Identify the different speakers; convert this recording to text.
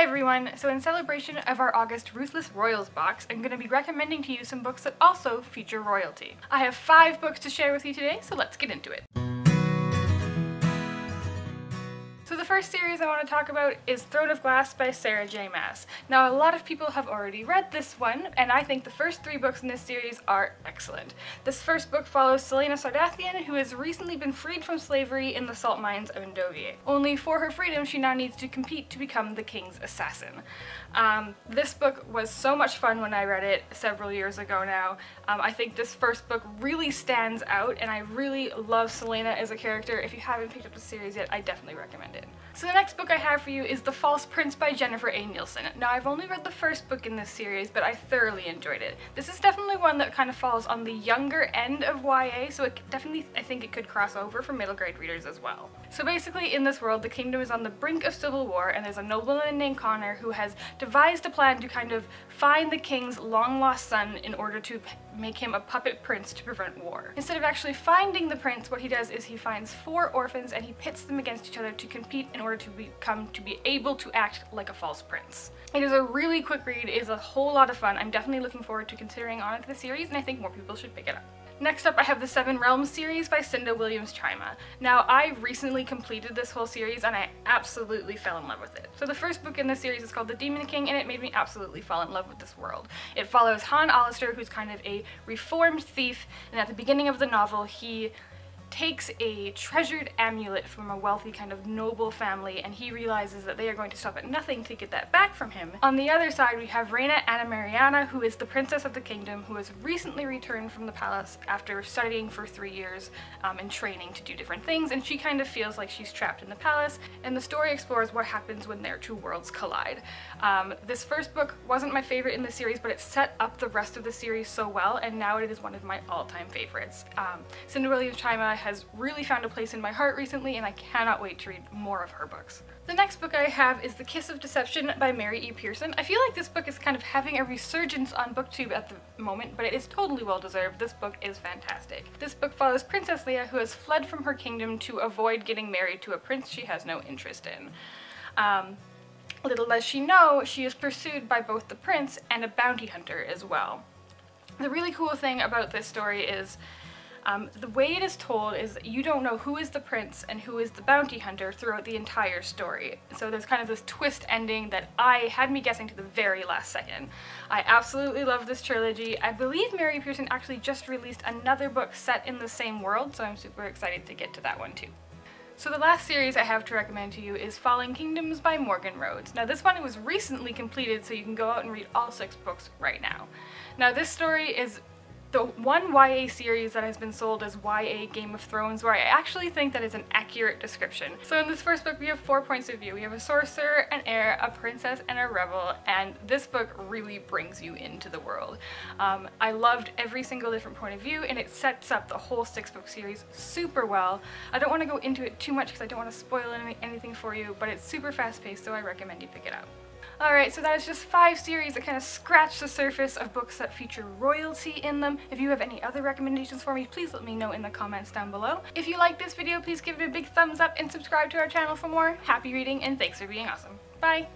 Speaker 1: Hi everyone! So in celebration of our August Ruthless Royals box, I'm going to be recommending to you some books that also feature royalty. I have 5 books to share with you today, so let's get into it. So the first series I want to talk about is Throne of Glass by Sarah J. Maas. Now a lot of people have already read this one, and I think the first 3 books in this series are excellent. This first book follows Celaena Sardathian, who has recently been freed from slavery in the salt mines of Endovier. Only for her freedom she now needs to compete to become the king's assassin. This book was so much fun when I read it several years ago now. I think this first book really stands out, and I really love Celaena as a character. If you haven't picked up the series yet, I definitely recommend it. So the next book I have for you is The False Prince by Jennifer A. Neilson. Now I've only read the first book in this series, but I thoroughly enjoyed it. This is definitely one that kind of falls on the younger end of YA, so it definitely, I think it could cross over for middle grade readers as well. So basically in this world, the kingdom is on the brink of civil war, and there's a nobleman named Connor who has devised a plan to kind of find the king's long-lost son in order to make him a puppet prince to prevent war. Instead of actually finding the prince, what he does is he finds 4 orphans and he pits them against each other to compete in order to be able to act like a false prince. It is a really quick read, it is a whole lot of fun. I'm definitely looking forward to considering on it the series, and I think more people should pick it up. Next up I have the 7 Realms series by Cinda Chima. Now I recently completed this whole series and I absolutely fell in love with it. So the first book in this series is called The Demon King, and it made me absolutely fall in love with this world. It follows Han Alistair, who's kind of a reformed thief, and at the beginning of the novel he takes a treasured amulet from a wealthy kind of noble family, and he realizes that they are going to stop at nothing to get that back from him. On the other side we have Reina Anna Mariana, who is the princess of the kingdom, who has recently returned from the palace after studying for 3 years and training to do different things, and she kind of feels like she's trapped in the palace, and the story explores what happens when their 2 worlds collide. This first book wasn't my favorite in the series, but it set up the rest of the series so well, and now it is one of my all-time favorites. Cinda Chima has really found a place in my heart recently, and I cannot wait to read more of her books. The next book I have is The Kiss of Deception by Mary E. Pearson. I feel like this book is kind of having a resurgence on BookTube at the moment, but it is totally well deserved. This book is fantastic. This book follows Princess Leia, who has fled from her kingdom to avoid getting married to a prince she has no interest in. Little does she know, she is pursued by both the prince and a bounty hunter as well. The really cool thing about this story is the way it is told is you don't know who is the prince and who is the bounty hunter throughout the entire story. So there's kind of this twist ending that had me guessing to the very last second. I absolutely love this trilogy. I believe Mary Pearson actually just released another book set in the same world, so I'm super excited to get to that one too. So the last series I have to recommend to you is Falling Kingdoms by Morgan Rhodes. Now this one was recently completed, so you can go out and read all 6 books right now. Now this story is the one YA series that has been sold as YA Game of Thrones, where I actually think that is an accurate description. So in this first book we have 4 points of view. We have a sorcerer, an heir, a princess, and a rebel, and this book really brings you into the world. I loved every single different point of view, and it sets up the whole 6-book series super well. I don't want to go into it too much because I don't want to spoil anything for you, but it's super fast-paced, so I recommend you pick it up. Alright, so that is just 5 series that kind of scratch the surface of books that feature royalty in them. If you have any other recommendations for me, please let me know in the comments down below. If you like this video, please give it a big thumbs up and subscribe to our channel for more. Happy reading, and thanks for being awesome. Bye!